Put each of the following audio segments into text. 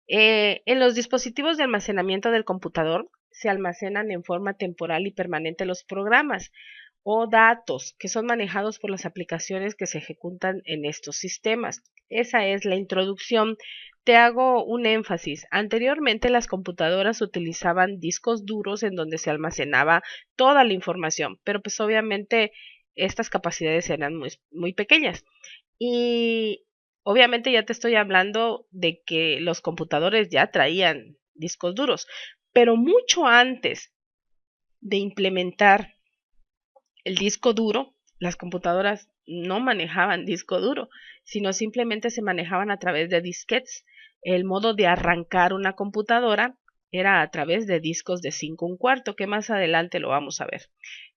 En los dispositivos de almacenamiento del computador se almacenan en forma temporal y permanente los programas o datos que son manejados por las aplicaciones que se ejecutan en estos sistemas. Esa es la introducción. Te hago un énfasis. Anteriormente las computadoras utilizaban discos duros en donde se almacenaba toda la información, pero pues obviamente estas capacidades eran muy pequeñas. Y obviamente ya te estoy hablando de que los computadores ya traían discos duros, pero mucho antes de implementar el disco duro, las computadoras no manejaban disco duro, sino simplemente se manejaban a través de disquetes. El modo de arrancar una computadora era a través de discos de 5 1/4, que más adelante lo vamos a ver.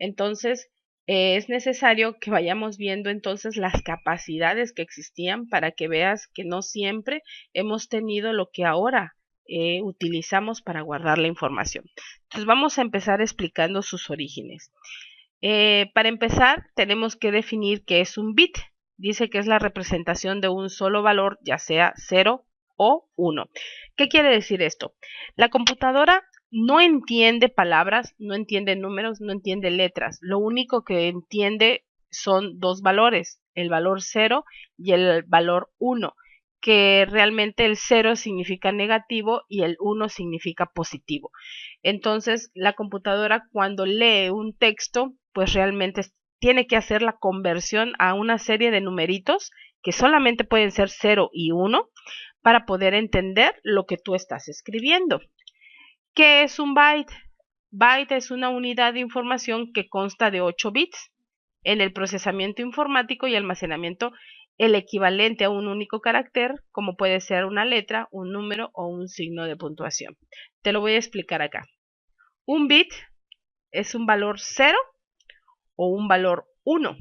Entonces, es necesario que vayamos viendo entonces las capacidades que existían para que veas que no siempre hemos tenido lo que ahora utilizamos para guardar la información. Entonces, vamos a empezar explicando sus orígenes. Para empezar, tenemos que definir qué es un bit. Dice que es la representación de un solo valor, ya sea 0 o 1. ¿Qué quiere decir esto? La computadora no entiende palabras, no entiende números, no entiende letras. Lo único que entiende son dos valores, el valor 0 y el valor 1, que realmente el 0 significa negativo y el 1 significa positivo. Entonces, la computadora cuando lee un texto, pues realmente tiene que hacer la conversión a una serie de numeritos que solamente pueden ser 0 y 1 para poder entender lo que tú estás escribiendo. ¿Qué es un byte? Byte es una unidad de información que consta de 8 bits. En el procesamiento informático y almacenamiento, el equivalente a un único carácter, como puede ser una letra, un número o un signo de puntuación. Te lo voy a explicar acá. Un bit es un valor 0 o un valor 1.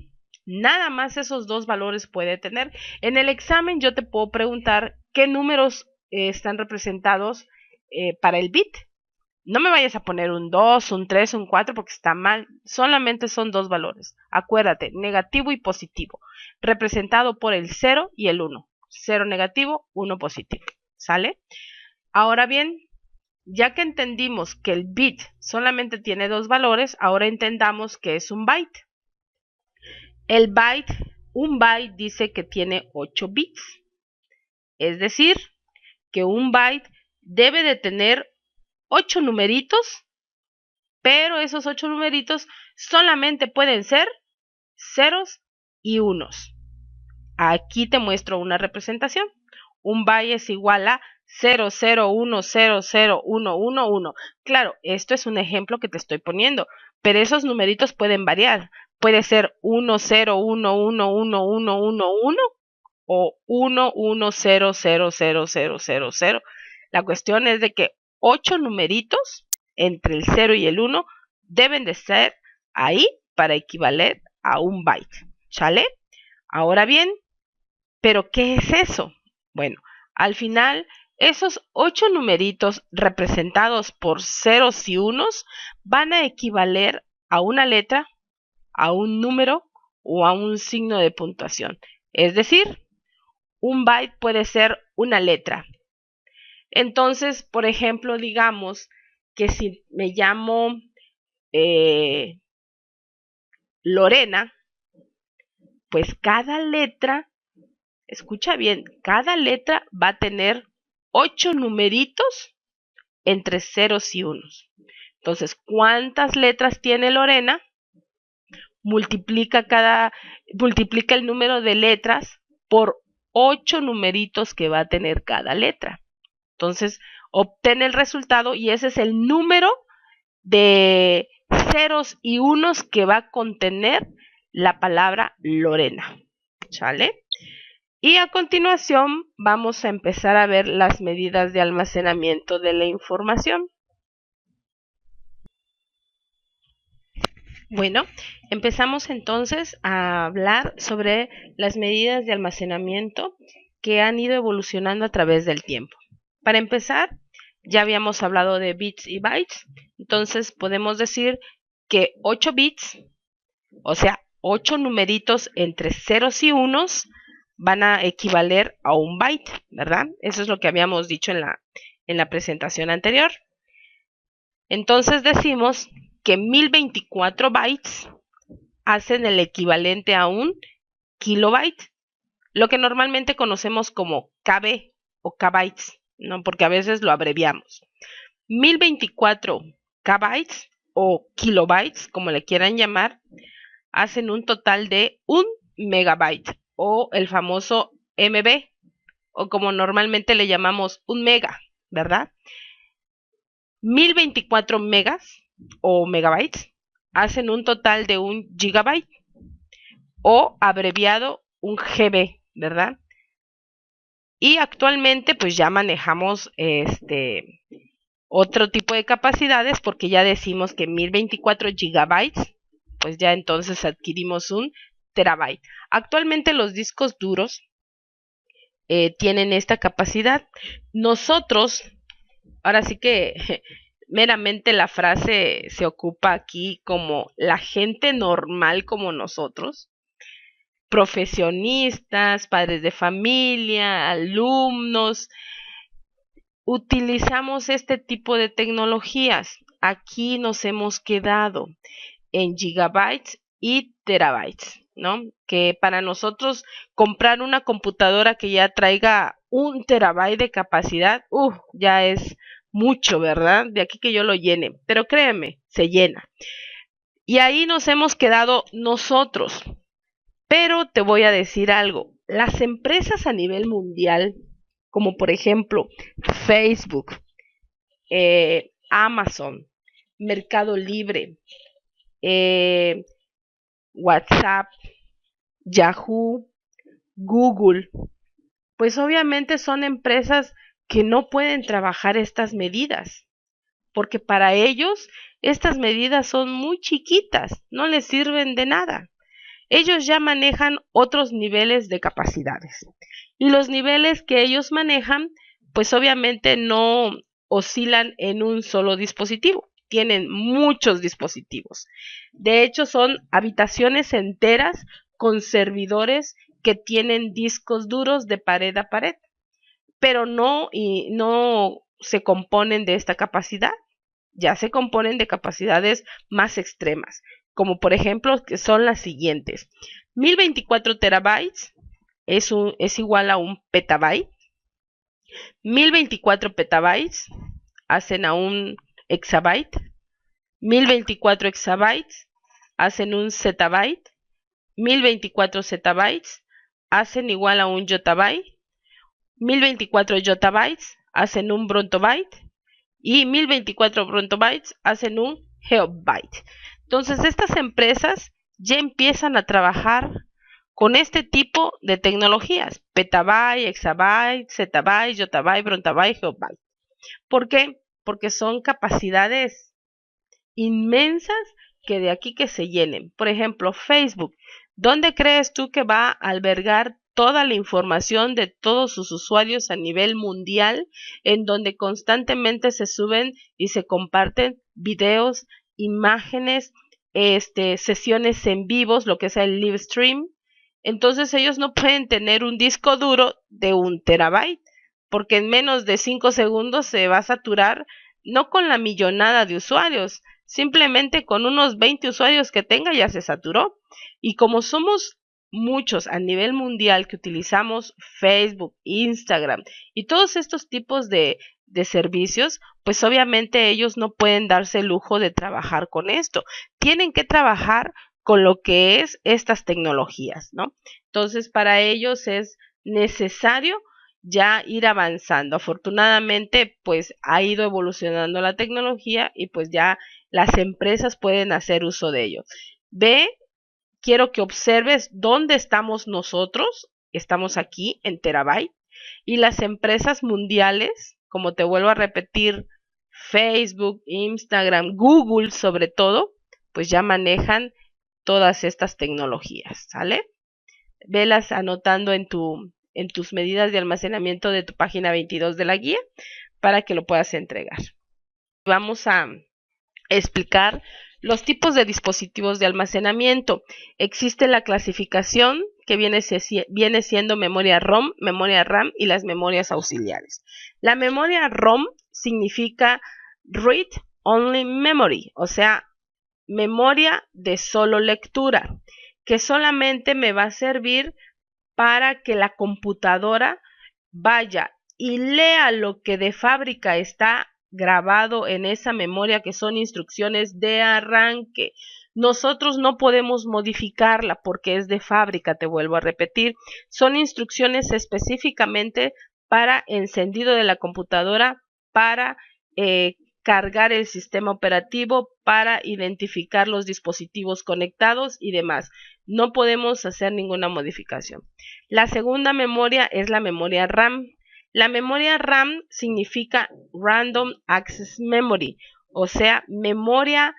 Nada más esos dos valores puede tener. En el examen yo te puedo preguntar qué números están representados para el bit. No me vayas a poner un 2, un 3, un 4 porque está mal. Solamente son dos valores. Acuérdate, negativo y positivo. Representado por el 0 y el 1. 0 negativo, 1 positivo. ¿Sale? Ahora bien, ya que entendimos que el bit solamente tiene dos valores, ahora entendamos que es un byte. Un byte dice que tiene 8 bits. Es decir, que un byte debe de tener 8 numeritos, pero esos 8 numeritos solamente pueden ser ceros y unos. Aquí te muestro una representación. Un byte es igual a 00100111. Claro, esto es un ejemplo que te estoy poniendo, pero esos numeritos pueden variar. Puede ser 10111111 o 11000000. La cuestión es de que 8 numeritos entre el 0 y el 1 deben de ser ahí para equivaler a un byte. ¿Sale? Ahora bien, ¿pero qué es eso? Bueno, al final, esos 8 numeritos representados por ceros y unos van a equivaler a una letra, a un número o a un signo de puntuación. Es decir, un byte puede ser una letra. Entonces, por ejemplo, digamos que si me llamo Lorena, pues cada letra, escucha bien, cada letra va a tener 8 numeritos entre ceros y unos. Entonces, ¿cuántas letras tiene Lorena? Multiplica el número de letras por 8 numeritos que va a tener cada letra. Entonces, obtén el resultado y ese es el número de ceros y unos que va a contener la palabra Lorena. ¿Sale? Y a continuación vamos a empezar a ver las medidas de almacenamiento de la información. Bueno, empezamos entonces a hablar sobre las medidas de almacenamiento que han ido evolucionando a través del tiempo. Para empezar, ya habíamos hablado de bits y bytes, entonces podemos decir que 8 bits, o sea, 8 numeritos entre ceros y unos, van a equivaler a un byte, ¿verdad? Eso es lo que habíamos dicho en la presentación anterior. Entonces decimos que 1024 bytes hacen el equivalente a un kilobyte, lo que normalmente conocemos como KB o kbytes, ¿no? Porque a veces lo abreviamos. 1024 kbytes o kilobytes, como le quieran llamar, hacen un total de 1 megabyte o el famoso MB, o como normalmente le llamamos un mega, ¿verdad? 1024 megas o megabytes hacen un total de 1 gigabyte o abreviado un GB, ¿verdad? Y actualmente pues ya manejamos otro tipo de capacidades porque ya decimos que 1024 gigabytes, pues ya entonces adquirimos un terabyte. Actualmente los discos duros tienen esta capacidad. Nosotros, ahora sí que meramente la frase se ocupa aquí como la gente normal como nosotros, profesionistas, padres de familia, alumnos, utilizamos este tipo de tecnologías. Aquí nos hemos quedado en gigabytes y terabytes, ¿no? Que para nosotros comprar una computadora que ya traiga 1 terabyte de capacidad, ya es mucho, ¿verdad? De aquí que yo lo llene, pero créeme, se llena. Y ahí nos hemos quedado nosotros. Pero te voy a decir algo, las empresas a nivel mundial, como por ejemplo Facebook, Amazon, Mercado Libre, WhatsApp, Yahoo, Google, pues obviamente son empresas que no pueden trabajar estas medidas, porque para ellos estas medidas son muy chiquitas, no les sirven de nada. Ellos ya manejan otros niveles de capacidades. Y los niveles que ellos manejan, pues obviamente no oscilan en un solo dispositivo. Tienen muchos dispositivos. De hecho, son habitaciones enteras con servidores que tienen discos duros de pared a pared, pero no se componen de esta capacidad. Ya se componen de capacidades más extremas, como por ejemplo que son las siguientes. 1024 terabytes es igual a un petabyte. 1024 petabytes hacen a un exabyte. 1024 exabytes hacen un zettabyte. 1024 zettabytes hacen igual a un yottabyte. 1024 yottabytes hacen un brontobyte. Y 1024 brontobytes hacen un geobyte. Entonces estas empresas ya empiezan a trabajar con este tipo de tecnologías, petabyte, exabyte, zettabyte, yottabyte, brontobyte, geobyte. ¿Por qué? Porque son capacidades inmensas que de aquí que se llenen. Por ejemplo, Facebook. ¿Dónde crees tú que va a albergar toda la información de todos sus usuarios a nivel mundial, en donde constantemente se suben y se comparten videos, imágenes, sesiones en vivos, lo que es el live stream? Entonces ellos no pueden tener un disco duro de 1 terabyte, porque en menos de 5 segundos se va a saturar, no con la millonada de usuarios, simplemente con unos 20 usuarios que tenga ya se saturó. Y como somos muchos a nivel mundial que utilizamos Facebook, Instagram y todos estos tipos de servicios, pues obviamente ellos no pueden darse el lujo de trabajar con esto. Tienen que trabajar con lo que es estas tecnologías, ¿no? Entonces, para ellos es necesario ya ir avanzando. Afortunadamente, pues ha ido evolucionando la tecnología y pues ya las empresas pueden hacer uso de ello. Quiero que observes dónde estamos nosotros. Estamos aquí en terabyte y las empresas mundiales, como te vuelvo a repetir, Facebook, Instagram, Google sobre todo, pues ya manejan todas estas tecnologías, ¿sale? Velas anotando en tus medidas de almacenamiento de tu página 22 de la guía para que lo puedas entregar. Vamos a explicar los tipos de dispositivos de almacenamiento. Existe la clasificación que viene siendo memoria ROM, memoria RAM y las memorias auxiliares. La memoria ROM significa Read Only Memory, o sea, memoria de solo lectura, que solamente me va a servir para que la computadora vaya y lea lo que de fábrica está grabado en esa memoria, que son instrucciones de arranque. Nosotros no podemos modificarla porque es de fábrica, te vuelvo a repetir. Son instrucciones específicamente para encendido de la computadora, para cargar el sistema operativo, para identificar los dispositivos conectados y demás. No podemos hacer ninguna modificación. La segunda memoria es la memoria RAM. La memoria RAM significa Random Access Memory, o sea, memoria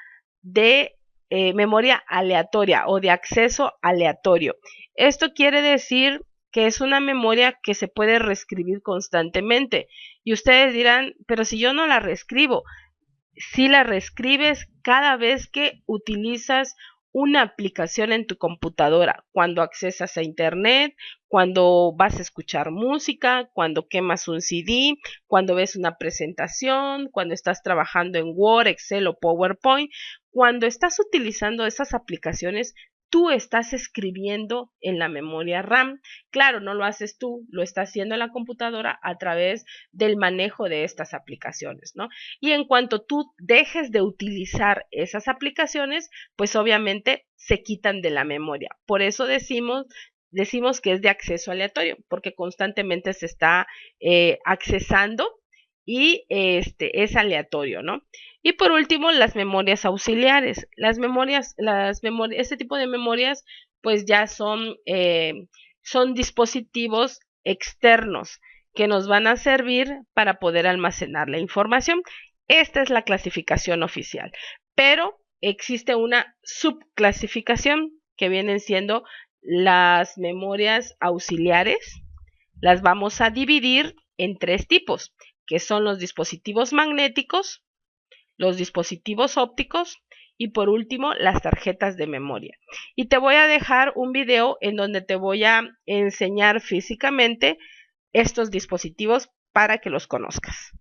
aleatoria o de acceso aleatorio. Esto quiere decir que es una memoria que se puede reescribir constantemente. Y ustedes dirán, pero si yo no la reescribo, si la reescribes cada vez que utilizas una aplicación en tu computadora, cuando accesas a internet, cuando vas a escuchar música, cuando quemas un CD, cuando ves una presentación, cuando estás trabajando en Word, Excel o PowerPoint, cuando estás utilizando esas aplicaciones, tú estás escribiendo en la memoria RAM. Claro, no lo haces tú, lo está haciendo la computadora a través del manejo de estas aplicaciones, ¿no? Y en cuanto tú dejes de utilizar esas aplicaciones, pues obviamente se quitan de la memoria. Por eso decimos que es de acceso aleatorio, porque constantemente se está accesando y es aleatorio, ¿no? Y por último, las memorias auxiliares. Este tipo de memorias, pues ya son dispositivos externos que nos van a servir para poder almacenar la información. Esta es la clasificación oficial, pero existe una subclasificación que vienen siendo las memorias auxiliares. Las vamos a dividir en 3 tipos, que son los dispositivos magnéticos, los dispositivos ópticos y por último las tarjetas de memoria. Y te voy a dejar un video en donde te voy a enseñar físicamente estos dispositivos para que los conozcas.